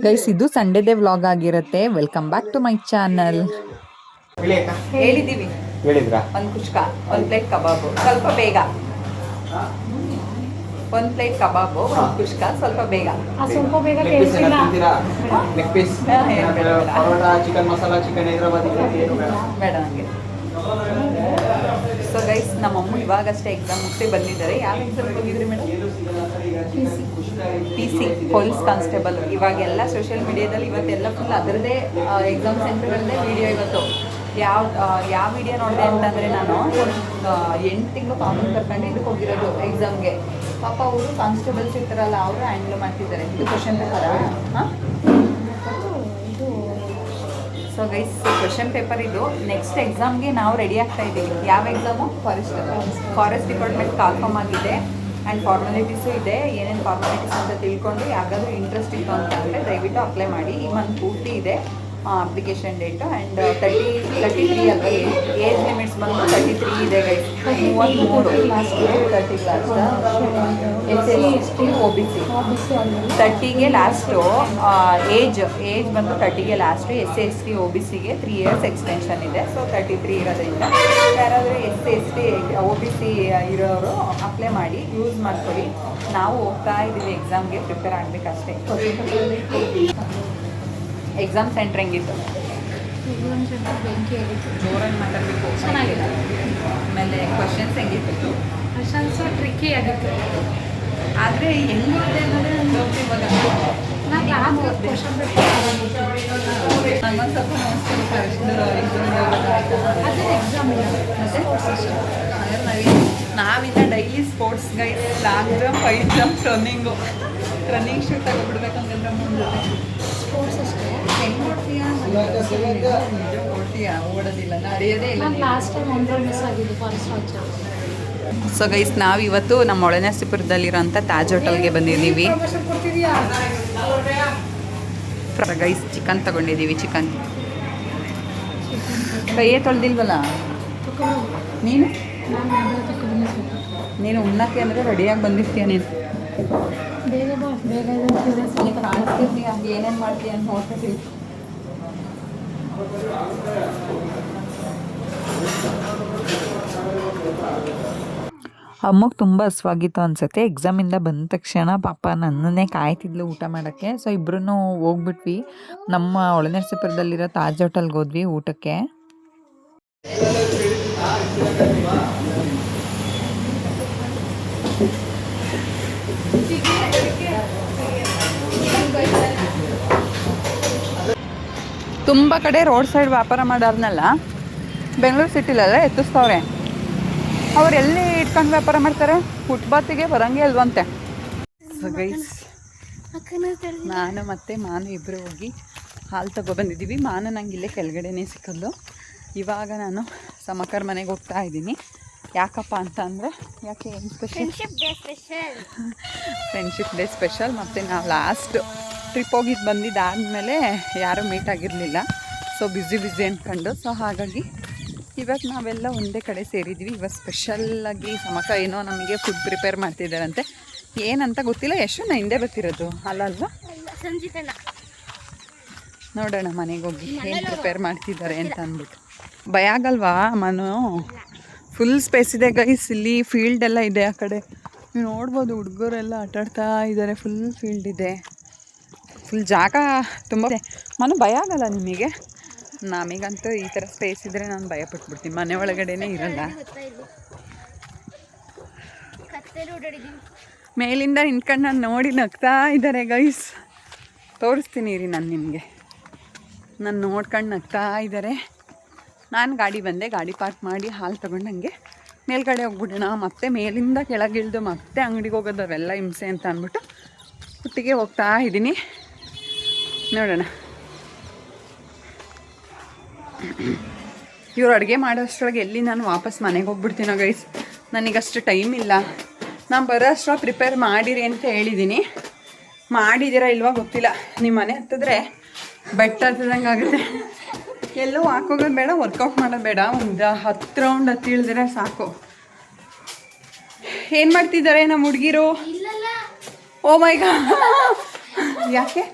Guys ಇದು ಸಂಡೇದೇ vlog ಆಗಿರುತ್ತೆ. Welcome back to my channel. ಹೇಳಿದೀವಿ ಒಂದು ಕುಷ್ಕ, ಒಂದು ಪ್ಲೇಟ್ ಕಬಾಬು, ಸ್ವಲ್ಪ ಬೇಗ. ಒಂದು ಪ್ಲೇಟ್ ಕಬಾಬು, ಒಂದು ಕುಷ್ಕ, ಸ್ವಲ್ಪ ಬೇಗ. ಸ್ವಲ್ಪ ಬೇಗ ಚಿಕನ್ ಮಸಾಲಾ, ಚಿಕನ್ ಹೈದರಾಬಾದಿ ಬೇಡ ನನಗೆ. ಸೊ ಗೈಸ್ ನಮ್ಮಮ್ಮ ಇವಾಗಷ್ಟೇ ಎಕ್ಸಾಮ್ ಮುಗಿಸಿ ಬಂದಿದ್ದಾರೆ. ಯಾವ ಎಕ್ಸಾಮ್ ಹೋಗಿದ್ರಿ ಮೇಡಮ್? PC police constable. ಇವಾಗೆಲ್ಲ ಸೋಷಿಯಲ್ ಮೀಡಿಯಾದಲ್ಲಿ ಇವತ್ತೆಲ್ಲ ಫುಲ್ ಅದರದ್ದೇ ಎಕ್ಸಾಮ್ ಸೆಂಟರ್ಗಳದ್ದೇ ವಿಡಿಯೋ. ಇವತ್ತು ಯಾವ ವಿಡಿಯೋ ನೋಡಿದೆ ಅಂತಂದರೆ, ನಾನು 8 ತಿಂಗಳು ಪಾಪನ್ ಕರ್ಕೊಂಡು ಇದಕ್ಕೆ ಹೋಗಿರೋದು ಎಕ್ಸಾಮ್ಗೆ. ಪಾಪ ಅವರು ಕಾನ್ಸ್ಟೇಬಲ್ಸ್ ಇರ್ತಾರಲ್ಲ, ಅವರು ಹ್ಯಾಂಡಲ್ ಮಾಡ್ತಿದ್ದಾರೆ. ಇದು ಕ್ವಶನ್ ಪೇಪರಾ? ಹಾಂ. ಸೊ ಗೈಸ್ ಕ್ವಶನ್ ಪೇಪರ್ ಇದು. ನೆಕ್ಸ್ಟ್ ಎಕ್ಸಾಮ್ಗೆ ನಾವು ರೆಡಿ ಆಗ್ತಾ ಇದ್ದೀವಿ. ಯಾವ ಎಕ್ಸಾಮು? ಫಾರೆಸ್ಟ್ ಡಿಪಾರ್ಟ್ಮೆಂಟ್ ಕಾಲ್ಫಾರ್ಮ್ ಆಗಿದೆ ಆ್ಯಂಡ್ ಫಾರ್ಮಾಲಿಟೀಸು ಇದೆ. ಏನೇನು ಫಾರ್ಮಾಲಿಟೀಸ್ ಅಂತ ತಿಳ್ಕೊಂಡು ಯಾರಿಗಾದ್ರೂ ಇಂಟ್ರೆಸ್ಟ್ ಇತ್ತು ಅಂತ ಅಂದರೆ ದಯವಿಟ್ಟು ಅಪ್ಲೈ ಮಾಡಿ. ಈ ಮಂತ್ ಪೂರ್ತಿ ಇದೆ ಅಪ್ಲಿಕೇಶನ್ ಡೇಟು. ಆ್ಯಂಡ್ 33 ಅಲ್ವಾ ಏಜ್ ಲಿಮಿಟ್ಸ್ ಬಂದು 33 ಇದೆ guys. 33 last 30 last. SC OBC 30ಗೆ ಲಾಸ್ಟು. ಏಜ್ ಬಂದು 30ಗೆ ಲಾಸ್ಟು. SC ST OBCಗೆ 3 years ಎಕ್ಸ್ಟೆನ್ಷನ್ ಇದೆ. ಸೊ 33 ಇರೋದ್ರಿಂದ ಯಾರಾದರೂ SC ST OBC ಇರೋರು ಅಪ್ಲೈ ಮಾಡಿ, ಯೂಸ್ ಮಾಡ್ಕೊಳ್ಳಿ. ನಾವು ಹೋಗ್ತಾ ಇದ್ದೀವಿ ಎಕ್ಸಾಮ್ಗೆ ಪ್ರಿಪೇರ್ ಆಗಬೇಕಷ್ಟೇ. ಎಕ್ಸಾಮ್ ಸೆಂಟ್ರ್ ಹೆಂಗಿತ್ತು? ಜೋರಾಗಿ ಮಾತಾಡಬೇಕು. ಚೆನ್ನಾಗಿದೆ. ಆಮೇಲೆ ಕ್ವಶನ್ಸ್ ಹೆಂಗಿತ್ತು? ಕ್ವಶನ್ಸು ಟ್ರಿಕ್ಕಿ ಆಗಿತ್ತು. ಆದರೆ ಹೆಂಗಿದೆ ಅಂದರೆ ಇವಾಗ ನಾನು ಯಾರು ಕ್ವಶನ್ ನಮ್ಮೊಂದು ಸ್ವಲ್ಪ ಅದೇ ಎಕ್ಸಾಮ್ ಇಲ್ಲ. ನಾವಿನ್ನ daily sports guys. Long jump, high jump, running shoe ತಗೊಬಿಡ್ಬೇಕಂತಂದ್ರೆ ಮುಂದೆ ಸ್ಪೋರ್ಟ್ಸ್ ಅಷ್ಟೇ. ಹೆಂಗೆ ಓಡ್ತೀಯಾ? ನಿಜ ಓಡ್ತೀಯಾ? ಓಡೋದಿಲ್ಲ, ನಡೆಯೋದೇ ಇಲ್ಲ. ನಾನು ಲಾಸ್ಟ್ ಟೈಮ್ 1 ಮಿಸ್ ಆಗಿದ್ದು ಫಾರೆಸ್ಟ್ ವಾಚರ್. ಸೊ ಗೈಸ್ ನಾವಿವತ್ತು ನಮ್ಮ ಒಳನರಸೀಪುರದಲ್ಲಿರೋಂಥ ತಾಜ್ ಹೋಟೆಲ್ಗೆ ಬಂದಿದ್ದೀವಿ. ಗೈಸ್ ಚಿಕನ್ ತಗೊಂಡಿದ್ದೀವಿ. ಚಿಕನ್ ಕೈಯೇ ತೊಳೆದಿಲ್ವಲ್ಲ ನೀನು? ನೀನು ಉಣ್ಣಕ್ಕೆ ಅಂದರೆ ರೆಡಿಯಾಗಿ ಬಂದಿರ್ತೀಯ. ನೀನು ಬೇಗ ಬಾ, ಬೇಗ ಕಾಣಿಸ್ತಿರ್ತೀಯ, ಏನೇನು ಮಾಡ್ತೀಯ ಅಂತ ನೋಡ್ಕೊತೀವಿ. ಅಮ್ಮಗೆ ತುಂಬ ಹಸುವಾಗಿತ್ತು ಅನಿಸುತ್ತೆ. ಎಕ್ಸಾಮಿಂದ ಬಂದ ತಕ್ಷಣ ಪಾಪ ನನ್ನನ್ನೇ ಕಾಯ್ತಿದ್ಲು ಊಟ ಮಾಡೋಕ್ಕೆ. ಸೊ ಇಬ್ಬರೂ ಹೋಗ್ಬಿಟ್ವಿ. ನಮ್ಮ ಒಳನರಸೀಪುರದಲ್ಲಿರೋ ತಾಜ್ ಹೋಟೆಲ್ಗೆ ಹೋದ್ವಿ ಊಟಕ್ಕೆ. ತುಂಬ ಕಡೆ ರೋಡ್ ಸೈಡ್ ವ್ಯಾಪಾರ ಮಾಡೋರ್ನೆಲ್ಲ ಬೆಂಗಳೂರು ಸಿಟಿಲಲ್ಲ ಎತ್ತಿಸ್ತವ್ರೆ. ಅವ್ರು ಎಲ್ಲಿ ಇಟ್ಕೊಂಡು ವ್ಯಾಪಾರ ಮಾಡ್ತಾರೆ? ಫುಟ್ಪಾತಿಗೆ ಬರಂಗೆ ಅಲ್ವಂತೆ. ಸೊ ಗೈಸ್ ನಾನು ಮತ್ತು ಮಾನು ಇಬ್ಬರು ಹೋಗಿ ಹಾಲು ತಗೊಬಂದಿದ್ದೀವಿ. ಮಾನು ನಂಗೆ ಇಲ್ಲೇ ಕೆಳಗಡೆನೇ ಸಿಕ್ಕಲ್ಲು. ಇವಾಗ ನಾನು ಸಮಕರ್ ಮನೆಗೆ ಹೋಗ್ತಾ ಇದ್ದೀನಿ. ಯಾಕಪ್ಪ ಅಂತ ಅಂದರೆ, ಯಾಕೆ ಏನು ಸ್ಪೆಷಲ್? Friendship day special. ಮತ್ತು ನಾವು ಲಾಸ್ಟ್ ಟ್ರಿಪ್ ಹೋಗಿದ್ದು ಬಂದಿದ್ದಾದಮೇಲೆ ಯಾರೂ ಮೀಟ್ ಆಗಿರಲಿಲ್ಲ. ಸೊ ಬ್ಯುಸಿ ಅಂದ್ಕೊಂಡು. ಸೊ ಹಾಗಾಗಿ ಇವಾಗ ನಾವೆಲ್ಲ ಒಂದೇ ಕಡೆ ಸೇರಿದ್ವಿ. ಇವಾಗ ಸ್ಪೆಷಲ್ಲಾಗಿ ಸಮಕ ಏನೋ ನಮಗೆ ಫುಡ್ ಪ್ರಿಪೇರ್ ಮಾಡ್ತಿದ್ದಾರಂತೆ. ಏನಂತ ಗೊತ್ತಿಲ್ಲ. ಯಶೋನ ಹಿಂದೆ ಬರ್ತಿರೋದು ಅಲ್ವಾ? ನೋಡೋಣ ಮನೆಗೆ ಹೋಗಿ ಏನು ಪ್ರಿಪೇರ್ ಮಾಡ್ತಿದ್ದಾರೆ ಅಂತ ಅಂದ್ಬಿಟ್ಟು. ಭಯ ಆಗಲ್ವಾ ಮನು? ಫುಲ್ ಸ್ಪೇಸ್ ಇದೆ ಗೈಸ್. ಇಲ್ಲಿ ಫೀಲ್ಡ್ ಎಲ್ಲ ಇದೆ. ಆ ಕಡೆ ನೀವು ನೋಡ್ಬೋದು, ಹುಡುಗರೆಲ್ಲ ಆಟಾಡ್ತಾ ಇದ್ದಾರೆ. ಫುಲ್ ಫೀಲ್ಡ್ ಇದೆ, ಫುಲ್ ಜಾಗ ತುಂಬ ಇದೆ. ಮನು ಭಯ ಆಗಲ್ಲ ನಿಮಗೆ? ನಮಗಂತೂ ಈ ಥರ ಸ್ಪೇಸ್ ಇದ್ದರೆ ನಾನು ಭಯ ಪಟ್ಬಿಡ್ತೀನಿ. ಮನೆ ಒಳಗಡೆನೇ ಇರಲ್ಲ. ಮೇಲಿಂದ ನಿಂತ್ಕೊಂಡು ನಾನು ನೋಡಿ ನಗ್ತಾ ಇದ್ದಾರೆ ಗೈಸ್. ತೋರಿಸ್ತೀನಿ ರೀ ನಾನು ನಿಮಗೆ. ನಾನು ನೋಡ್ಕೊಂಡು ನಗ್ತಾ ಇದ್ದಾರೆ. ನಾನು ಗಾಡಿ ಬಂದೆ, ಗಾಡಿ ಪಾರ್ಕ್ ಮಾಡಿ ಹಾಲು ತೊಗೊಂಡು ಹಂಗೆ ಮೇಲ್ಗಡೆ ಹೋಗ್ಬಿಡೋಣ. ಮತ್ತೆ ಮೇಲಿಂದ ಕೆಳಗಿಳಿದು ಮತ್ತೆ ಅಂಗಡಿಗೆ ಹೋಗೋದು ಅವೆಲ್ಲ ಹಿಂಸೆ ಅಂತ ಅಂದ್ಬಿಟ್ಟು ಒಟ್ಟಿಗೆ ಹೋಗ್ತಾ ಇದ್ದೀನಿ. ನೋಡೋಣ. ಇವ್ರು ಅಡುಗೆ ಮಾಡೋ ಅಷ್ಟರೊಳಗೆ ಎಲ್ಲಿ ನಾನು ವಾಪಸ್ ಮನೆಗೆ ಹೋಗ್ಬಿಡ್ತೀನೋ ಗೈಸ್. ನನಗಷ್ಟು ಟೈಮ್ ಇಲ್ಲ. ನಾನು ಬರೋ ಅಷ್ಟರ ಪ್ರಿಪೇರ್ ಮಾಡಿರಿ ಅಂತ ಹೇಳಿದ್ದೀನಿ. ಮಾಡಿದ್ದೀರಾ ಇಲ್ವಾ ಗೊತ್ತಿಲ್ಲ. ನಿಮ್ಮ ಮನೆ ಹತ್ತಿದ್ರೆ ಬೆಟ್ಟ ಹತ್ತದಂಗೆ ಆಗುತ್ತೆ. ಎಲ್ಲೂ ಹಾಕೋಗೋದು ಬೇಡ, ವರ್ಕೌಟ್ ಮಾಡೋದು ಬೇಡ. ಒಂದು 10 ರೌಂಡ್ ಹತ್ತಿ ಇಳಿದ್ರೆ ಸಾಕು. ಏನು ಮಾಡ್ತಿದ್ದಾರೆ ನಮ್ಮ ಹುಡುಗಿರು? ಓ ಮೈ ಗಾಡ್, ಯಾಕೆ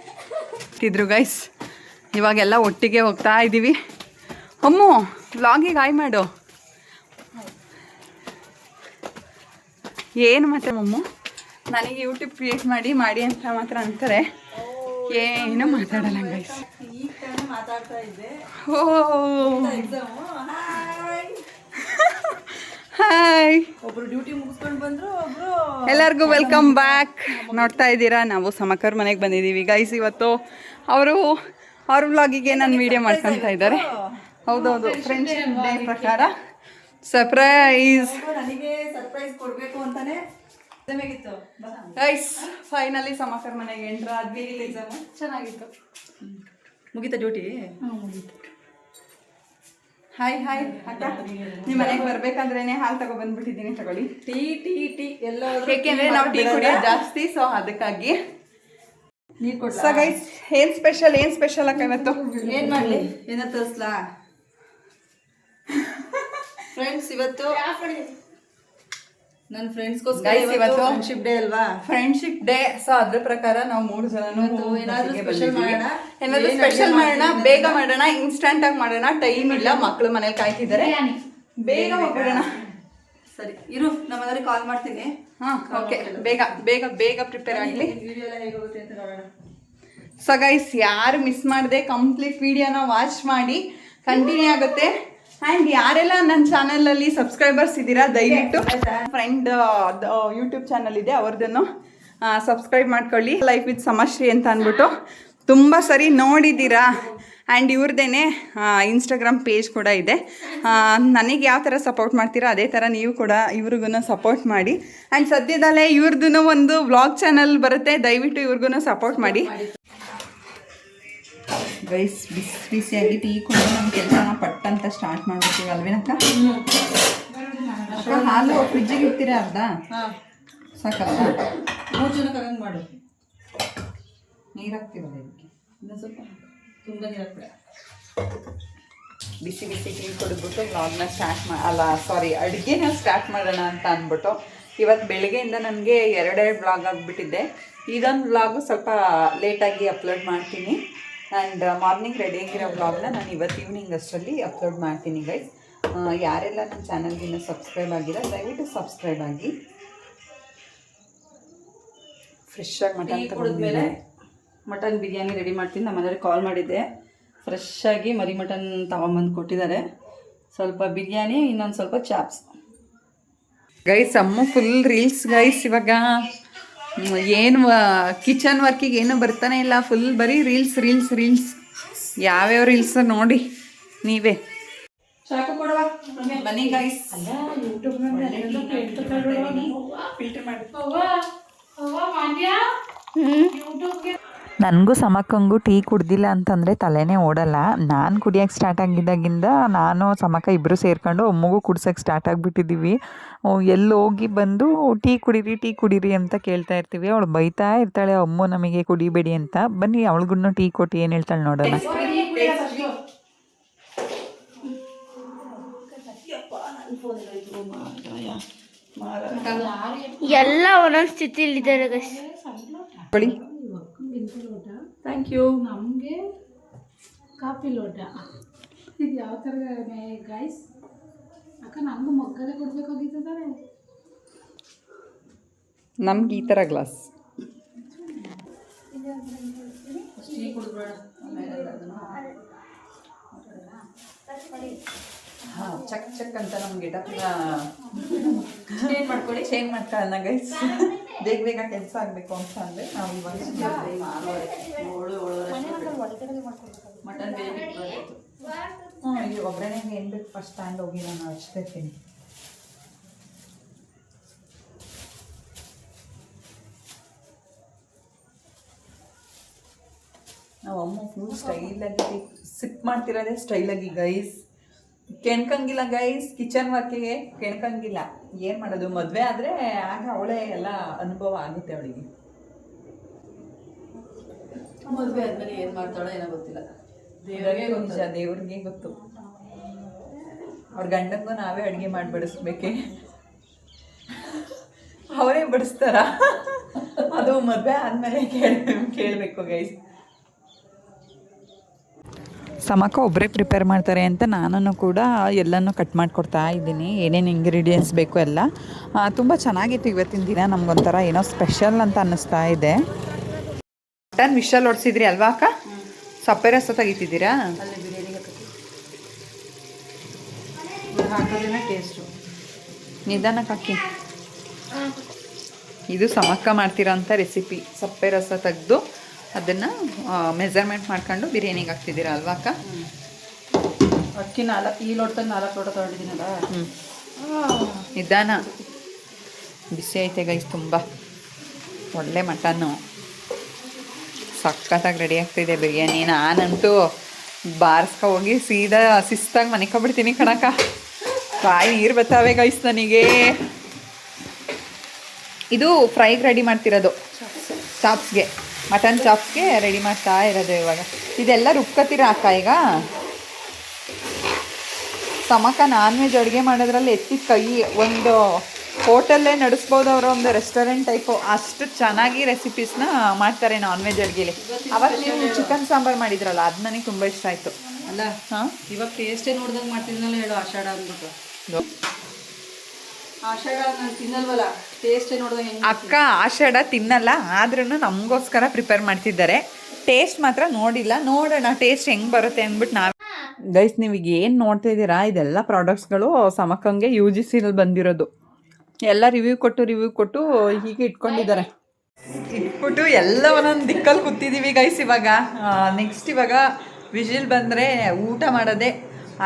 ಬಿಟ್ಟಿದ್ರು ಗೈಸ್. ಇವಾಗೆಲ್ಲ ಒಟ್ಟಿಗೆ ಹೋಗ್ತಾ ಇದ್ದೀವಿ. ಅಮ್ಮು ವ್ಲಾಗಿಗೆ ಹಾಯ್ ಮಾಡು. ಏನು ಮತ್ತೆ ಮಮ್ಮು ನನಗೆ ಯೂಟ್ಯೂಬ್ ಕ್ರಿಯೇಟ್ ಮಾಡಿ ಅಂತ ಮಾತ್ರ ಅಂತಾರೆ, ಏನು ಮಾತಾಡಲ್ಲ ಗೈಸ್. ಓ ಹಾಯ್, ಒಬ್ರು ಡ್ಯೂಟಿ ಮುಗಿಸ್ಕೊಂಡು ಬಂದ್ರು, ಒಬ್ರು ಎಲ್ಲರಿಗೂ ವೆಲ್ಕಮ್ ಬ್ಯಾಕ್. ನೋಡ್ತಾ ಇದ್ದೀರಾ, ನಾವು ಸಮಕರ್ ಮನೆಗೆ ಬಂದಿದ್ದೀವಿ ಗೈಸ್. ಇವತ್ತು ಅವ್ರ ವ್ಲಾಗಿಗೆ ನಾನು ವಿಡಿಯೋ ಮಾಡ್ಕೊತಾ ಇದ್ದಾರೆ. ಹೌದೌದು, ಫ್ರೆಂಡ್ಶಿಪ್ ಡೇ ಪ್ರಕಾರ ಸರ್ಪ್ರೈಸ್ ನನಗೆ ಸರ್ಪ್ರೈಸ್ ಕೊಡ್ಬೇಕು ಅಂತಾನೆ ಬೇಕಿತ್ತು. ಗೈಸ್ ಫೈನಲಿ ಸಮಕರ್ ಮನೆಗೆ ಎಂಟ್ರ ಆದ್ವಿ. ಎಕ್ಸಾಮ್ ಚೆನ್ನಾಗಿತ್ತು. ಮುಗೀತಾ ಡ್ಯೂಟಿ? ಹಾಯ್ ಹಾಯ್ ಅಕ್ಕ, ನಿಮ್ಮ ಮನೆಗೆ ಬರ್ಬೇಕಂದ್ರೇನೆ ಹಾಲು ತಗೊಬಂದ್ಬಿಟ್ಟಿದ್ದೀನಿ, ತಗೊಳ್ಳಿ. ಟೀ ಟೀ ಟೀ ಎಲ್ಲ ಏಕೆಂದ್ರೆ ನಾವು ಟೀ ಕುಡಿಯೋದು ಜಾಸ್ತಿ, ಸೊ ಅದಕ್ಕಾಗಿ. ನೀರು ಕೊಡ್ಲ? ಸೊ ಗೈಸ್ ಏನ್ ಸ್ಪೆಷಲ್ ಅಕ್ಕ ಇವತ್ತು? ಏನ್ ಮಾಡ್ಲಿ, ಏನ ತೋರಿಸ್ಲಾ? ಫ್ರೆಂಡ್ಸ್, ಇವತ್ತು ನನ್ನ ಫ್ರೆಂಡ್ಸ್ಗೋಸ್ಕರ Guys, ಇವತ್ತು ಫ್ರೆಂಡ್ಶಿಪ್ ಡೇ ಅಲ್ವಾ? Friendship day. ಸೊ ಅದ್ರ ಪ್ರಕಾರ ನಾವು 3 ಜನನು ಏನಾದ್ರೂ ಸ್ಪೆಷಲ್ ಮಾಡೋಣ. ಏನಾದ್ರೂ ಸ್ಪೆಷಲ್ ಮಾಡೋಣ, ಬೇಗ ಮಾಡೋಣ, ಇನ್ಸ್ಟಂಟ್ ಆಗಿ ಮಾಡೋಣ. ಟೈಮ್ ಇಲ್ಲ, ಮಕ್ಕಳು ಮನೇಲಿ ಕಾಯ್ತಿದ್ದಾರೆ, ಬೇಗ ಮಾಡೋಣ. ಸರಿ ಇರು, ನಮ್ಮ ಮನೆಯವ್ರಿಗೆ ಕಾಲ್ ಮಾಡ್ತೀನಿ. ಹಾ ಓಕೆ, ಬೇಗ ಪ್ರಿಪೇರ್ ಆಗಲಿ. ವಿಡಿಯೋ ಎಲ್ಲ ಹೇಗೋಗುತ್ತೆ ಅಂತ ನೋಡೋಣ. ಸೊ ಗೈಸ್, ಯಾರು ಮಿಸ್ ಮಾಡದೆ ಕಂಪ್ಲೀಟ್ ವಿಡಿಯೋನ ವಾಚ್ ಮಾಡಿ, ಕಂಟಿನ್ಯೂ ಆಗುತ್ತೆ. ಆ್ಯಂಡ್ ಯಾರೆಲ್ಲ ನನ್ನ ಚಾನಲಲ್ಲಿ ಸಬ್ಸ್ಕ್ರೈಬರ್ಸ್ ಇದ್ದೀರಾ, ದಯವಿಟ್ಟು ಫ್ರೆಂಡ್ ಯೂಟ್ಯೂಬ್ ಚಾನಲ್ ಇದೆ, ಅವ್ರದ್ದನ್ನು ಸಬ್ಸ್ಕ್ರೈಬ್ ಮಾಡ್ಕೊಳ್ಳಿ. ಲೈಫ್ ವಿತ್ ಸಮಶ್ರೀ ಅಂತ ಅಂದ್ಬಿಟ್ಟು ತುಂಬ ಸರಿ ನೋಡಿದ್ದೀರಾ. ಆ್ಯಂಡ್ ಇವ್ರದ್ದೇನೆ ಇನ್ಸ್ಟಾಗ್ರಾಮ್ ಪೇಜ್ ಕೂಡ ಇದೆ. ನನಗೆ ಯಾವ ಥರ ಸಪೋರ್ಟ್ ಮಾಡ್ತೀರಾ ಅದೇ ಥರ ನೀವು ಕೂಡ ಇವ್ರಿಗೂ ಸಪೋರ್ಟ್ ಮಾಡಿ. ಆ್ಯಂಡ್ ಸದ್ಯದಲ್ಲೇ ಇವ್ರದ್ದು ಒಂದು ವ್ಲಾಗ್ ಚಾನಲ್ ಬರುತ್ತೆ, ದಯವಿಟ್ಟು ಇವ್ರಿಗೂ ಸಪೋರ್ಟ್ ಮಾಡಿ. ಗೈಸ್, ಬಿಸಿಯಾಗಿ ಟೀ ಕುಡಿದು ನಮ್ಮ ಕೆಲಸನ ಪಟ್ಟಂತ ಸ್ಟಾರ್ಟ್ ಮಾಡ್ಬಿಡ್ತೀವಿ ಅಲ್ವೇನಕ್ಕ? ಅಕ್ಕ, ಹಾಲು ಫ್ರಿಜ್ಜಿಗೆ ಇಡ್ತೀರಾ ಅರ್ಧ? ಸಾಕಲ್ಲ? 3 ಜನಕ್ಕೆ ಹಂಗೆ ಮಾಡು. ನೀರು ಹಾಕ್ತೀವಲ್ಲ ಇದಕ್ಕೆ, ಇನ್ನೊಂದು ಸ್ವಲ್ಪ ತುಂಬ ನೀರು ಹಾಕ್ಬೇಡ. ಬಿಸಿ ಟೀ ಕುಡಿದ್ಬಿಟ್ಟು ವ್ಲಾಗ್ನ ಅಡುಗೆನ ಸ್ಟಾರ್ಟ್ ಮಾಡೋಣ ಅಂತ ಅಂದ್ಬಿಟ್ಟು. ಇವತ್ತು ಬೆಳಗ್ಗೆಯಿಂದ ನನಗೆ 2 ವ್ಲಾಗ್ ಆಗಿಬಿಟ್ಟಿದ್ದೆ. ಇದೊಂದು ವ್ಲಾಗು ಸ್ವಲ್ಪ ಲೇಟಾಗಿ ಅಪ್ಲೋಡ್ ಮಾಡ್ತೀನಿ. ಆ್ಯಂಡ್ ಮಾರ್ನಿಂಗ್ ರೆಡಿಯಾಗಿರೋ ವ್ಲಾಗ್ನ ನಾನು ಇವತ್ತು ಈವ್ನಿಂಗ್ ಅಷ್ಟರಲ್ಲಿ ಅಪ್ಲೋಡ್ ಮಾಡ್ತೀನಿ ಗೈಸ್. ಯಾರೆಲ್ಲ ನನ್ನ ಚಾನಲ್ಗೆ ಇನ್ನೂ ಸಬ್ಸ್ಕ್ರೈಬ್ ಆಗಿಲ್ಲ, ದಯವಿಟ್ಟು ಸಬ್ಸ್ಕ್ರೈಬ್ ಆಗಿ. ಫ್ರೆಶ್ ಆಗಿ ಮಟನ್ ಕುಡಿದ್ಮೇಲೆ ಮಟನ್ ಬಿರಿಯಾನಿ ರೆಡಿ ಮಾಡ್ತೀನಿ. ನಮ್ಮ ಮನೆಯವ್ರಿಗೆ ಕಾಲ್ ಮಾಡಿದ್ದೆ, ಫ್ರೆಶ್ ಆಗಿ ಮರಿ ಮಟನ್ ತಗೊಂಬಂದು ಕೊಟ್ಟಿದ್ದಾರೆ. ಸ್ವಲ್ಪ ಬಿರಿಯಾನಿ, ಇನ್ನೊಂದು ಸ್ವಲ್ಪ ಚಾಪ್ಸ್. ಗೈಸ್, ಅಮ್ಮ ಫುಲ್ ರೀಲ್ಸ್ ಗೈಸ್. ಇವಾಗ ಏನು ಕಿಚನ್ ವರ್ಕಿಗೆ ಏನೂ ಬರ್ತಾನೆ ಇಲ್ಲ, ಫುಲ್ ಬರೀ ರೀಲ್ಸ್. ಯಾವ್ಯಾವ ರೀಲ್ಸ್ ನೋಡಿ ನೀವೇ. ಚಾಕು ಕೊಡುವ ಬನ್ನಿ ಗೈಸ್. ನನಗೂ ಸಮಕ್ಕಂಗೂ ಟೀ ಕುಡ್ದಿಲ್ಲ ಅಂತಂದರೆ ತಲೆನೇ ಓಡಲ್ಲ. ನಾನು ಕುಡಿಯೋಕ್ಕೆ ಸ್ಟಾರ್ಟ್ ಆಗಿದ್ದಾಗಿಂದ ನಾನು ಸಮಕ್ಕ ಇಬ್ಬರು ಸೇರ್ಕೊಂಡು ಅಮ್ಮಗೂ ಕುಡ್ಸೋಕ್ಕೆ ಸ್ಟಾರ್ಟ್ ಆಗಿಬಿಟ್ಟಿದ್ದೀವಿ. ಎಲ್ಲಿ ಹೋಗಿ ಬಂದು ಟೀ ಕುಡೀರಿ ಅಂತ ಕೇಳ್ತಾ ಇರ್ತೀವಿ. ಅವಳು ಬೈತಾ ಇರ್ತಾಳೆ, ಅಮ್ಮು ನಮಗೆ ಕುಡಿಬೇಡಿ ಅಂತ. ಬನ್ನಿ ಅವಳಿಗೂ ಟೀ ಕೊಟ್ಟು ಏನು ಹೇಳ್ತಾಳೆ ನೋಡೋಣ. ಎಲ್ಲ ಒಂದೊಂದು ಸ್ಥಿತಿಲಿದ್ದಾರೆ ಗೈಸ್. Thank you. ನಮಗೆ ಕಾಫಿ ಲೋಟ ಇದು ಯಾವ ಥರ ಗೈಸ್? ಅಕ್ಕ ನನಗೂ ಮಗ್ಗಲ್ಲೇ ಕೊಡ್ಬೇಕಾಗಿದ್ದಾರೆ. ನಮ್ಗೆ ಈ ಥರ ಗ್ಲಾಸ್. ಟೀ ಕುಡಿದ್ಬೇಡ. ಹಾಂ, ಚಕ್ ಅಂತ ನಮ್ಗೆ ಚೇಂಜ್ ಮಾಡ್ಕೊಳ್ಳೋಣ ಗೈಸ್. ಬೇಗ ಕೆಲಸ ಆಗಬೇಕು ಅಂತ ಅಂದರೆ ನಾವು ಇವಾಗ ಮಟನ್ ಬೇಬಿ. ಇಲ್ಲಿ ಒಬ್ಬರೇ ಏನು ಬೇಕು ಫಸ್ಟ್ ಸ್ಟ್ಯಾಂಡ್ ಹೋಗಿ ನಾನು ಹಚ್ತಿರ್ತೀನಿ. ನಾವು ಅಮ್ಮ ಫುಲ್ ಸ್ಟೈಲಾಗಿ ಸಿಪ್ ಮಾಡ್ತಿರೋದೇ ಸ್ಟೈಲಾಗಿ ಗೈಸ್. ಕೆಣ್ಕಂಗಿಲ್ಲ ಗೈಸ್, ಕಿಚನ್ ವರ್ಕಿಗೆ ಕೆಣ್ಕಂಗಿಲ್ಲ. ಏನು ಮಾಡೋದು, ಮದುವೆ ಆದರೆ ಆಗ ಅವಳೇ ಎಲ್ಲ ಅನುಭವ ಆಗುತ್ತೆ ಅವಳಿಗೆ. ಮದುವೆ ಆದ್ಮೇಲೆ ಏನು ಮಾಡ್ತಾಳೋ ಏನೋ ಗೊತ್ತಿಲ್ಲ, ದೇವ್ರಿಗೆ ಗೊತ್ತು. ಅವ್ರ ಗಂಡಂಗೂ ನಾವೇ ಅಡುಗೆ ಮಾಡಿ ಬಡಿಸ್ಬೇಕೆ, ಅವರೇ ಬಡಿಸ್ತಾರ? ಅದು ಮದುವೆ ಆದಮೇಲೆ ಕೇಳಬೇಕು ಗೈಸ್. ಸಮಕ ಒಬ್ಬರೇ ಪ್ರಿಪೇರ್ ಮಾಡ್ತಾರೆ ಅಂತ ನಾನು ಕೂಡ ಎಲ್ಲನೂ ಕಟ್ ಮಾಡಿಕೊಡ್ತಾ ಇದ್ದೀನಿ, ಏನೇನು ಇಂಗ್ರೀಡಿಯೆಂಟ್ಸ್ ಬೇಕು ಎಲ್ಲ. ತುಂಬ ಚೆನ್ನಾಗಿತ್ತು ಇವತ್ತಿನ ದಿನ, ನಮಗೊಂಥರ ಏನೋ ಸ್ಪೆಷಲ್ ಅಂತ ಅನ್ನಿಸ್ತಾ ಇದೆ. ಮಟನ್ ವಿಷಲ್ ಹೊಡ್ಸಿದ್ರಿ ಅಲ್ವಾ ಅಕ್ಕ? ಸಪ್ಪೆ ರಸ ತೆಗಿತಿದ್ದೀರಾ? ಅಲ್ಲಿ ಬಿರಿಯಾನಿಗೆ ಹಾಕೋದ್ರಿಂದ ಟೇಸ್ಟು. ನಿಧಾನಕ್ಕೆ ಹಾಕಿ. ಇದು ಸಮಕ್ಕ ಮಾಡ್ತಿರೋಂಥ ರೆಸಿಪಿ. ಸಪ್ಪೆ ರಸ ತೆಗೆದು ಅದನ್ನು ಮೆಜರ್ಮೆಂಟ್ ಮಾಡ್ಕೊಂಡು ಬಿರಿಯಾನಿಗೆ ಹಾಕ್ತಿದ್ದೀರಾ ಅಲ್ವಾ ಅಕ್ಕ? ಅಕ್ಕಿ 4 ಲೋಟದಲ್ಲಿ 4 ಲೋಟ ತೊಗೊಂಡಿದ್ದೀನಲ್ಲ. ನಿಧಾನ. ಬಿಸಿ ಐತೆ ಗೈಸ್, ತುಂಬ ಒಳ್ಳೆ ಮಟನ್ನು. ಸಖತ್ತಾಗಿ ರೆಡಿ ಆಗ್ತಿದೆ ಬಿರಿಯಾನಿ. ನಾನಂತೂ ಬಾರಿಸ್ಕೊ ಹೋಗಿ ಸೀದಾ ಶಿಸ್ತಾಗಿ ಮನೆಕೊಬಿಡ್ತೀನಿ ಕಣಕ್ಕ. ಬಾಯಿ ನೀರು ಬರ್ತಾವೆ ಗೈಸ್ ನನಗೆ. ಇದು ಫ್ರೈಗೆ ರೆಡಿ ಮಾಡ್ತಿರೋದು, ಚಾಪ್ಸ್ಗೆ, ಮಟನ್ ಚಾಪ್ಸ್ಗೆ ರೆಡಿ ಮಾಡ್ತಾ ಇರೋದು ಇವಾಗ. ಇದೆಲ್ಲ ರುಬ್ಕೊತೀರಾ ಅಕ್ಕ ಈಗ? ಸಮಕ ನಾನ್ ವೆಜ್ ಅಡುಗೆ ಮಾಡೋದ್ರಲ್ಲಿ ಎತ್ತಿದ ಕೈ. ಒಂದು ಹೋಟೆಲ್ಲೇ ನಡೆಸ್ಬೋದು ಅವರು, ಒಂದು ರೆಸ್ಟೋರೆಂಟ್ ಟೈಪು. ಅಷ್ಟು ಚೆನ್ನಾಗಿ ರೆಸಿಪೀಸ್ನ ಮಾಡ್ತಾರೆ ನಾನ್ ವೆಜ್ ಅಡುಗೆಲಿ. ಅವತ್ತು ನೀವು ಚಿಕನ್ ಸಾಂಬಾರು ಮಾಡಿದ್ರಲ್ಲ, ಅದು ನನಗೆ ತುಂಬ ಇಷ್ಟ ಆಯಿತು. ಅಲ್ಲ ಇವಾಗ ಟೇಸ್ಟೇ ನೋಡ್ದಂಗೆ ಮಾಡ್ತಿದ್ನಲ್ಲ ಹೇಳು, ಆಷಾಢ ಅಂದ್ಬಿಟ್ಟು. ಆಷಾಢ ನಾನು ತಿನ್ನಲ್ವಲ್ಲ, ಟೇಸ್ಟೇ ನೋಡ್ದಂಗೆ ಹೆಂಗೆ. ಅಕ್ಕ ಆಷಾಢ ತಿನ್ನಲ್ಲ, ಆದ್ರೂ ನಮಗೋಸ್ಕರ ಪ್ರಿಪೇರ್ ಮಾಡ್ತಿದ್ದಾರೆ. ಟೇಸ್ಟ್ ಮಾತ್ರ ನೋಡಿಲ್ಲ, ನೋಡೋಣ ಟೇಸ್ಟ್ ಹೆಂಗೆ ಬರುತ್ತೆ ಅಂದ್ಬಿಟ್ಟು ನಾವು. ಗೈಸ್ ನೀವೀಗ ಏನು ನೋಡ್ತಾ ಇದ್ದೀರಾ, ಇದೆಲ್ಲ ಪ್ರಾಡಕ್ಟ್ಸ್ಗಳು ಸಮಕ್ಕಂಗೆ UGCಲಿ ಬಂದಿರೋದು. ಎಲ್ಲ ರಿವ್ಯೂ ಕೊಟ್ಟು ಹೀಗೆ ಇಟ್ಕೊಂಡಿದ್ದಾರೆ. ಇಟ್ಬಿಟ್ಟು ಎಲ್ಲ ಒಂದೊಂದು ದಿಕ್ಕಲ್ಲಿ ಕೂತಿದ್ದೀವಿ ಗೈಸ್. ಇವಾಗ ನೆಕ್ಸ್ಟ್ ಇವಾಗ ವಿಜಿಲ್ ಬಂದರೆ ಊಟ ಮಾಡೋದೇ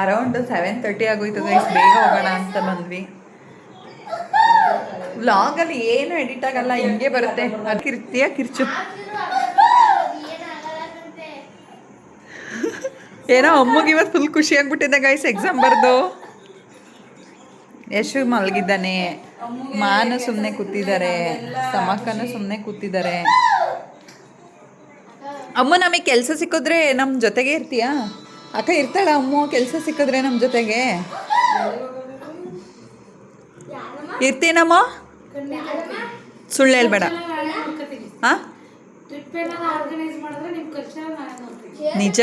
ಅರೌಂಡ್ 7:30 ಆಗೋಯ್ತು ಗೈಸ್. ಬೇಗ ಹೋಗೋಣ ಅಂತ ಬಂದ್ವಿ. ವ್ಲಾಗಲ್ಲಿ ಏನು ಎಡಿಟ್ ಆಗಲ್ಲ, ಹಿಂಗೆ ಬರುತ್ತೆ. ಕಿರ್ತಿಯ ಕಿರ್ಚು ಏನೋ ಅಮ್ಮಗೆ ಇವತ್ತು ಫುಲ್ ಖುಷಿಯಾಗ್ಬಿಟ್ಟಿದೆ ಗೈಸ್ ಎಕ್ಸಾಮ್ ಬರೆದು. ಯಶು ಮಲಗಿದ್ದಾನೆ, ಮಾನು ಸುಮ್ಮನೆ ಕೂತಿದ್ದಾರೆ, ಸಮಕ್ಕನು ಸುಮ್ಮನೆ ಕೂತಿದ್ದಾರೆ. ಅಮ್ಮ ನಮಗೆ ಕೆಲಸ ಸಿಕ್ಕಿದ್ರೆ ನಮ್ಮ ಜೊತೆಗೆ ಇರ್ತೀಯಾ ಅಕ್ಕ? ಇರ್ತಾಳ ಅಮ್ಮ ಕೆಲಸ ಸಿಕ್ಕಿದ್ರೆ ನಮ್ಮ ಜೊತೆಗೆ? ಇರ್ತೀನಮ್ಮ, ಸುಳ್ಳು ಹೇಳ್ಬೇಡ. ಹಾಂ ನಿಜ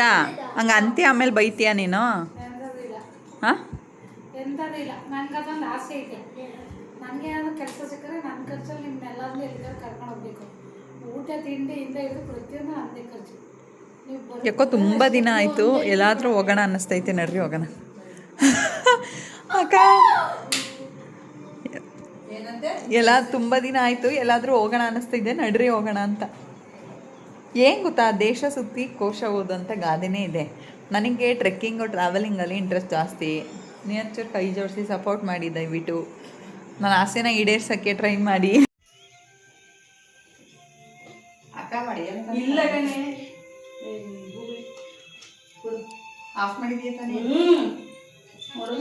ಹಂಗೆ ಅಂತೀಯ, ಆಮೇಲೆ ಬೈತೀಯ ನೀನು? ಹಾಂ ಎಂಥದಿಲ್ಲ, ನನಗೆ ಅದೊಂದು ಆಸೆ ಇದೆ. ನನಗೆ ಏನಾದರೂ ಕೆಲಸ ಸಿಕ್ಕರೆ ನನ್ನ ಖರ್ಚಲ್ಲಿ ನಿಮ್ಮನ್ನೆಲ್ಲರೂ ಎಲ್ಲಿಗಾದ್ರು ಕರ್ಕೊಂಡು ಹೋಗ್ಬೇಕು. ಊಟ ತಿಂಡಿಯಿಂದ ಹಿಡಿದು ಪ್ರತಿಯೊಂದು ನನ್ನದೇ ಖರ್ಚು. ನೀವು ಯಾಕೋ ತುಂಬ ದಿನ ಆಯಿತು, ಎಲ್ಲಾದರೂ ಹೋಗೋಣ ಅನ್ನಿಸ್ತೈತೆ. ನಡ್ರಿ ಹೋಗೋಣ ಅಕ್ಕ. ತುಂಬ ದಿನ ಆಯಿತು, ಎಲ್ಲಾದರೂ ಹೋಗೋಣ ಅನ್ನಿಸ್ತಿದ್ದೆ. ನಡ್ರಿ ಹೋಗೋಣ ಅಂತ. ಏನು ಗೊತ್ತಾ, ದೇಶ ಸುತ್ತಿ ಕೋಶ ಓದು ಅಂತ ಗಾದೆನೇ ಇದೆ. ನನಗೆ ಟ್ರೆಕ್ಕಿಂಗು ಟ್ರಾವೆಲಿಂಗಲ್ಲಿ ಇಂಟ್ರೆಸ್ಟ್ ಜಾಸ್ತಿ. ನೀವು ಒಂಚೂರು ಕೈ ಜೋಡಿಸಿ ಸಪೋರ್ಟ್ ಮಾಡಿ ದಯವಿಟ್ಟು. ನನ್ನ ಆಸೆನ ಈಡೇರ್ಸೋಕ್ಕೆ ಟ್ರೈ ಮಾಡಿ. ಅಕ್ಕ ಮಾಡಿ ಇಲ್ಲ ಕಣೆ, ಆಫ್ ಮಾಡಿದೀಯ ತಾನೇ? ನೋಡು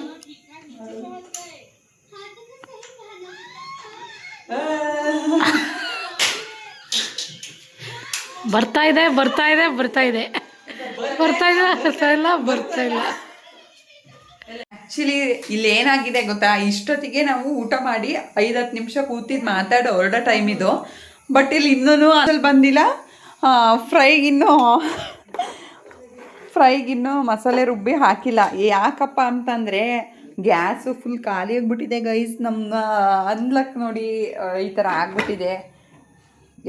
ಬರ್ತಾ ಇದೆ ಬರ್ತಾ ಇದೆ ಬರ್ತಾ ಇದೆ ಬರ್ತಾ ಇದೆ ಬರ್ತಾ ಇಲ್ಲ ಬರ್ತಾ ಇಲ್ಲ. ಆ್ಯಕ್ಚುಲಿ ಇಲ್ಲಿ ಏನಾಗಿದೆ ಗೊತ್ತಾ, ಇಷ್ಟೊತ್ತಿಗೆ ನಾವು ಊಟ ಮಾಡಿ 5-10 ನಿಮಿಷ ಕೂತಿದ್ದು ಮಾತಾಡೋ ಹೊರಡೋ ಟೈಮ್ ಇದು. ಬಟ್ ಇಲ್ಲಿ ಇನ್ನೂ ಅದ್ರಲ್ಲಿ ಬಂದಿಲ್ಲ. ಫ್ರೈಗಿನ್ನೂ ಮಸಾಲೆ ರುಬ್ಬಿ ಹಾಕಿಲ್ಲ. ಯಾಕಪ್ಪ ಅಂತಂದರೆ ಗ್ಯಾಸು ಫುಲ್ ಖಾಲಿ ಆಗಿಬಿಟ್ಟಿದೆ ಗೈಸ್. ನಮ್ಮ ಅನ್ಲಕ್ ನೋಡಿ ಈ ಥರ ಆಗ್ಬಿಟ್ಟಿದೆ.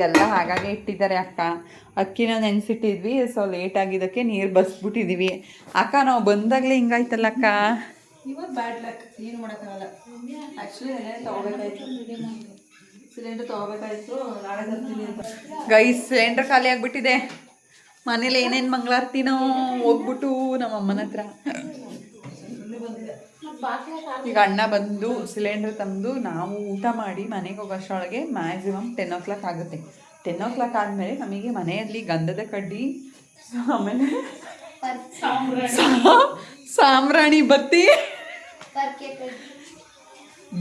ಎಲ್ಲ ಹಾಗಾಗಿ ಇಟ್ಟಿದ್ದಾರೆ ಅಕ್ಕ. ಅಕ್ಕಿನ ನೆನೆಸಿಟ್ಟಿದ್ವಿ, ಸೊ ಲೇಟ್ ಆಗಿದ್ದಕ್ಕೆ ನೀರು ಬಸ್ಬಿಟ್ಟಿದ್ದೀವಿ. ಅಕ್ಕ ನಾವು ಬಂದಾಗಲೇ ಹಿಂಗಾಯ್ತಲ್ಲ ಅಕ್ಕ. ಇವತ್ತು ಬ್ಯಾಡ್ ಲಕ್, ಏನು ಮಾಡೋಕ್ಕಾಗಲ್ಲ. ಆ್ಯಕ್ಚುಲಿ ತೊಗೋಬೇಕಾಯ್ತು, ಸಿಲಿಂಡರ್ ತೊಗೋಬೇಕಾಯ್ತು, ನಾಳೆ ತರ್ತೀನಿ ಅಂತ. ಗೈಸ್ ಸಿಲಿಂಡರ್ ಖಾಲಿ ಆಗಿಬಿಟ್ಟಿದೆ. ಮನೇಲಿ ಏನೇನು ಮಂಗಳಾರತಿನೋ ಹೋಗ್ಬಿಟ್ಟು ನಮ್ಮ ಅಮ್ಮನ ಹತ್ರ. ಈಗ ಅಣ್ಣ ಬಂದು ಸಿಲಿಂಡರ್ ತಂದು ನಾವು ಊಟ ಮಾಡಿ ಮನೆಗೆ ಹೋಗೋಷ್ಟರೊಳಗೆ ಮ್ಯಾಕ್ಸಿಮಮ್ 10 o'clock ಆಗುತ್ತೆ. 10 o'clock ಆದಮೇಲೆ ನಮಗೆ ಮನೆಯಲ್ಲಿ ಗಂಧದ ಕಡ್ಡಿ, ಆಮೇಲೆ ಸಾಂಬ್ರಾಣಿ ಬತ್ತಿ,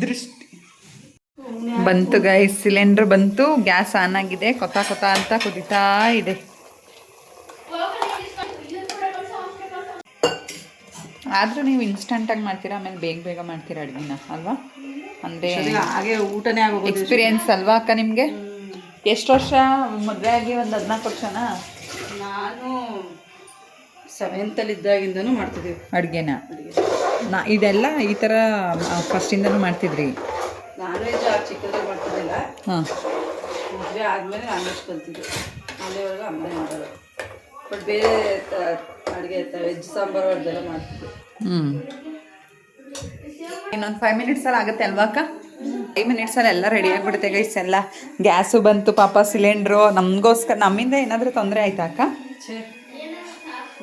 ದೃಷ್ಟಿ ಬಂತು ಗೈಸ್. ಸಿಲಿಂಡರ್ ಬಂತು, ಗ್ಯಾಸ್ ಆನ್ ಆಗಿದೆ. ಕೊತ ಕೊತ ಅಂತ ಕುದಿತಾ ಇದೆ. ಆದರೂ ನೀವು ಇನ್ಸ್ಟಂಟಾಗಿ ಮಾಡ್ತೀರಾ, ಆಮೇಲೆ ಬೇಗ ಬೇಗ ಮಾಡ್ತೀರಾ ಅಡುಗೆನ ಅಲ್ವಾ? ಅಂದರೆ ಹಾಗೆ ಊಟನೇ ಆಗೋದು. ಎಕ್ಸ್ಪೀರಿಯನ್ಸ್ ಅಲ್ವಾ ಅಕ್ಕ ನಿಮಗೆ? ಎಷ್ಟು ವರ್ಷ ಮದುವೆ ಆಗಿ? ಒಂದು 14 ವರ್ಷನಾ? ನಾನು ಸೆವೆಂತಲ್ಲಿ ಇದ್ದಾಗಿಂದನೂ ಮಾಡ್ತಿದ್ದೀವಿ ಅಡುಗೆನ ಇದೆಲ್ಲ ಈ ಥರ ಫಸ್ಟಿಂದನೂ ಮಾಡ್ತಿದ್ರಿ? ನಾನ್ ವೆಜ್ ಚಿಕ್ಕದಾಗ ಮಾಡ್ತಿದ್ದಿಲ್ಲ. ಹಾಂ. ಮದುವೆ ಆದಮೇಲೆ ನಾನ್ ವೆಜ್ ಕಲ್ತಿದ್ದು. ಅಲ್ಲಿವರೆಗೂ ಅಮ್ಮನೇ ಮಾಡೋದು. ಬಟ್ ಬೇರೆ ಅಡುಗೆ ವೆಜ್ ಸಾಂಬಾರು ಅದೆಲ್ಲ ಮಾಡ್ತಿದ್ದೆ. ಇನ್ನೊಂದು 5 ಮಿನಿಟ್ಸಲ್ಲಿ ಆಗುತ್ತೆ ಅಲ್ವಾ ಅಕ್ಕ? 5 ಮಿನಿಟ್ಸಲ್ಲಿ ಎಲ್ಲ ರೆಡಿ ಆಗಿಬಿಡುತ್ತೆ ಗೈಸ್. ಎಲ್ಲ ಗ್ಯಾಸು ಬಂತು ಪಾಪ, ಸಿಲಿಂಡ್ರು ನಮಗೋಸ್ಕರ. ನಮ್ಮಿಂದ ಏನಾದರೂ ತೊಂದರೆ ಆಯ್ತಾ ಅಕ್ಕ?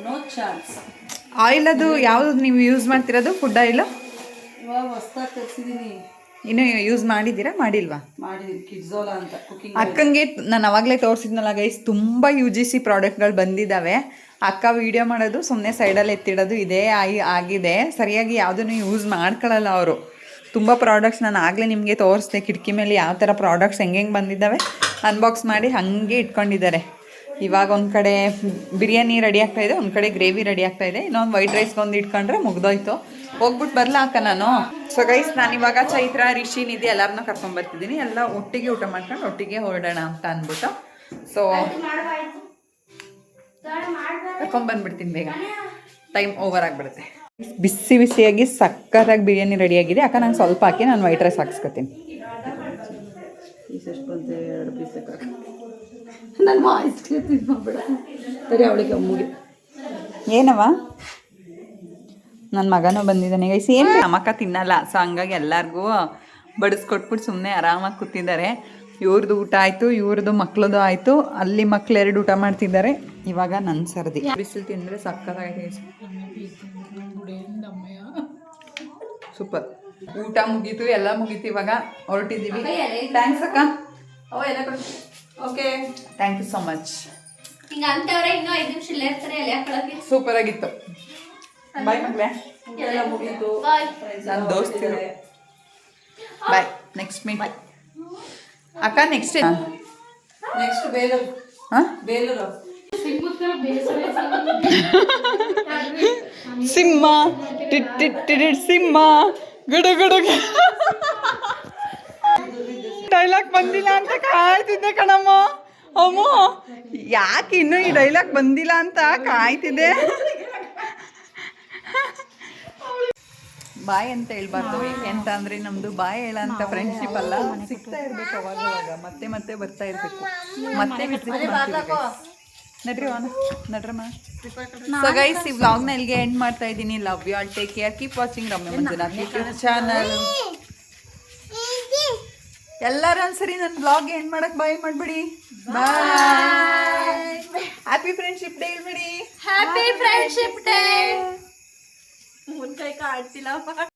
No chance. ಆಯಿಲ್ ಅದು ಯಾವುದು ನೀವು ಯೂಸ್ ಮಾಡ್ತಿರೋದು? ಫುಡ್ ಆಯಿಲು ಇವಾಗ ಹೊಸ್ದಾಗಿ ತರಿಸಿದ್ದೀನಿ. ಇನ್ನೂ ಯೂಸ್ ಮಾಡಿದ್ದೀರಾ ಮಾಡಿಲ್ವಾ? ಮಾಡಿದ್ದೀನಿ. ಕಿಡ್ಸೋಲಾ ಅಂತ ಕುಕಿಂಗ್. ಅಕ್ಕಂಗೆ ನಾನು ಅವಾಗಲೇ ತೋರಿಸಿದ್ನಲ್ಲ ಗೈಸ್, ತುಂಬ UGC ಪ್ರಾಡಕ್ಟ್ಗಳು ಬಂದಿದ್ದಾವೆ. ಅಕ್ಕ ವೀಡಿಯೋ ಮಾಡೋದು ಸುಮ್ಮನೆ ಸೈಡಲ್ಲಿ ಎತ್ತಿಡೋದು ಇದೇ ಆಗಿದೆ. ಸರಿಯಾಗಿ ಯಾವುದನ್ನು ಯೂಸ್ ಮಾಡ್ಕೊಳ್ಳಲ್ಲ ಅವರು. ತುಂಬ ಪ್ರಾಡಕ್ಟ್ಸ್ ನಾನು ಆಗಲೇ ನಿಮಗೆ ತೋರಿಸ್ದೆ, ಕಿಟಕಿ ಮೇಲೆ ಯಾವ ಥರ ಪ್ರಾಡಕ್ಟ್ಸ್ ಹೆಂಗೆ ಬಂದಿದ್ದಾವೆ ಅನ್ಬಾಕ್ಸ್ ಮಾಡಿ ಹಾಗೆ ಇಟ್ಕೊಂಡಿದ್ದಾರೆ. ಇವಾಗ ಒಂದು ಕಡೆ ಬಿರಿಯಾನಿ ರೆಡಿ ಆಗ್ತಾಯಿದೆ, ಒಂದು ಕಡೆ ಗ್ರೇವಿ ರೆಡಿ ಆಗ್ತಾಯಿದೆ, ಇನ್ನೊಂದು ವೈಟ್ ರೈಸ್ಗೊಂದು ಇಟ್ಕೊಂಡ್ರೆ ಮುಗ್ದೋಯ್ತು. ಹೋಗ್ಬಿಟ್ಟು ಬರಲಾ ಅಕ್ಕ ನಾನು? ಸೊ ಗೈಸ್, ನಾನಿವಾಗ ಚೈತ್ರ, ರಿಷಿ, ನಿಧಿ ಎಲ್ಲರನ್ನೂ ಕರ್ಕೊಂಡ್ಬರ್ತಿದ್ದೀನಿ. ಎಲ್ಲ ಒಟ್ಟಿಗೆ ಊಟ ಮಾಡ್ಕೊಂಡು ಒಟ್ಟಿಗೆ ಹೊರಡೋಣ ಅಂತ ಅಂದ್ಬಿಟ್ಟು. ಸೊ ಕರ್ಕೊಂಡ್ಬಂದ್ಬಿಡ್ತೀನಿ ಬೇಗ, ಟೈಮ್ ಓವರ್ ಆಗಿಬಿಡುತ್ತೆ. ಬಿಸಿ ಬಿಸಿಯಾಗಿ ಸಕ್ಕತ್ತಾಗಿ ಬಿರಿಯಾನಿ ರೆಡಿಯಾಗಿದೆ. ಅಕ್ಕ ನಂಗೆ ಸ್ವಲ್ಪ ಹಾಕಿ ನಾನು ವೈಟ್ ರೈಸ್ ಹಾಕ್ಸ್ಕೊತೀನಿ. ಪೀಸ್ ಎಷ್ಟು ಬಂತೆ? 2 ಪೀಸ್ ಸಾಕು. ನಾನು ವಾಯ್ಸ್ ಕೇಳ್ತೀನಿ ಮಾಡಬೇಡ. ಸರಿ, ಅವಳಿಗೆ ಅಮ್ಮಗೆ ಏನವ ನನ್ನ ಮಗನೂ ಬಂದಿದ್ದಾನೆ ಗೈಸ್. ಏನು ನಮ್ಮಕ್ಕ ತಿನ್ನಲ್ಲ, ಸೊ ಹಂಗಾಗಿ ಎಲ್ಲರಿಗೂ ಬಡಿಸ್ಕೊಟ್ಬಿಟ್ಟು ಸುಮ್ಮನೆ ಆರಾಮಾಗಿ ಕೂತಿದ್ದಾರೆ. ಇವ್ರದ್ದು ಊಟ ಆಯಿತು, ಇವ್ರದ್ದು ಮಕ್ಳದ್ದು ಆಯಿತು. ಅಲ್ಲಿ ಮಕ್ಳು 2 ಊಟ ಮಾಡ್ತಿದ್ದಾರೆ. ಇವಾಗ ನನ್ನ ಸರ್ದಿ. ಬಿಸಿಲು ತಿಂದರೆ ಸಕ್ಕತ್ತಾಗೈತೆ. ಸೂಪರ್. ಊಟ ಮುಗೀತು, ಎಲ್ಲ ಮುಗೀತು. ಇವಾಗ ಹೊರಟಿದ್ದೀವಿ. ಥ್ಯಾಂಕ್ಸ್ ಅಕ್ಕ. Okay, thank you so much. Super ಆಗಿತ್ತು. ಬಾಯ್ ಮಗಳೇ. ಎಲ್ಲ ಮುಗೀತು. ನನ್ನ ದೋಸ್ತಿರು. ಬಾಯ್. ನೆಕ್ಸ್ಟ್ ಮೀಟ್ ಅಕ್ಕ. ನೆಕ್ಸ್ಟ್ ಬೇಲೂರು. ಹಾಂ, ಬೇಲೂರು ಸಿಂಹ ಸಿಂಹ ಗುಡು ಗುಡು ಡೈಲಾಗ್ ಬಂದಿಲ್ಲ ಅಂತ ಕಾಯ್ತಿದ್ದೆ ಕಣಮ್ಮ. ಅಮ್ಮ, ಯಾಕೆ ಇನ್ನೂ ಈ ಡೈಲಾಗ್ ಬಂದಿಲ್ಲ ಅಂತ ಕಾಯ್ತಿದ್ದೆ. ಬಾಯ್ ಅಂತ ಹೇಳ್ಬಾರ್ದು, ಎಂತ ಅಂದ್ರೆ ನಮ್ದು ಬಾಯ್ ಹೇಳ ಅಂತ ಫ್ರೆಂಡ್ಶಿಪ್ ಅಲ್ಲ, ಸಿಗ್ತಾ ಇರ್ಬೇಕು ಅವಾಗ ಮತ್ತೆ ಮತ್ತೆ ಬರ್ತಾ ಇರ್ಬೇಕು. ಮತ್ತೆ ನಡ್ರಮ್ಮ. ಸೊ ಗೈಸ್, ಈ ವ್ಲಾಗ್ನ ಇಲ್ಲಿಗೆ ಎಂಡ್ ಮಾಡ್ತಾ ಇದ್ದೀನಿ. Love you all, take care, keep watching Ramya Manjunath YouTube channel. ಎಲ್ಲರೂ ಒಂದ್ಸರಿ ನನ್ನ ವ್ಲಾಗ್ ಎಂಡ್ ಮಾಡಕ್ ಬಾಯ್ ಮಾಡ್ಬಿಡಿ. ಬಾಯ್. ಹ್ಯಾಪಿ ಫ್ರೆಂಡ್ಶಿಪ್ ಡೇ ಹೇಳ್ಬಿಡಿ. Happy friendship day. ಮುಂಚೆ ಕಾಡ್ತಿಲ್ಲ.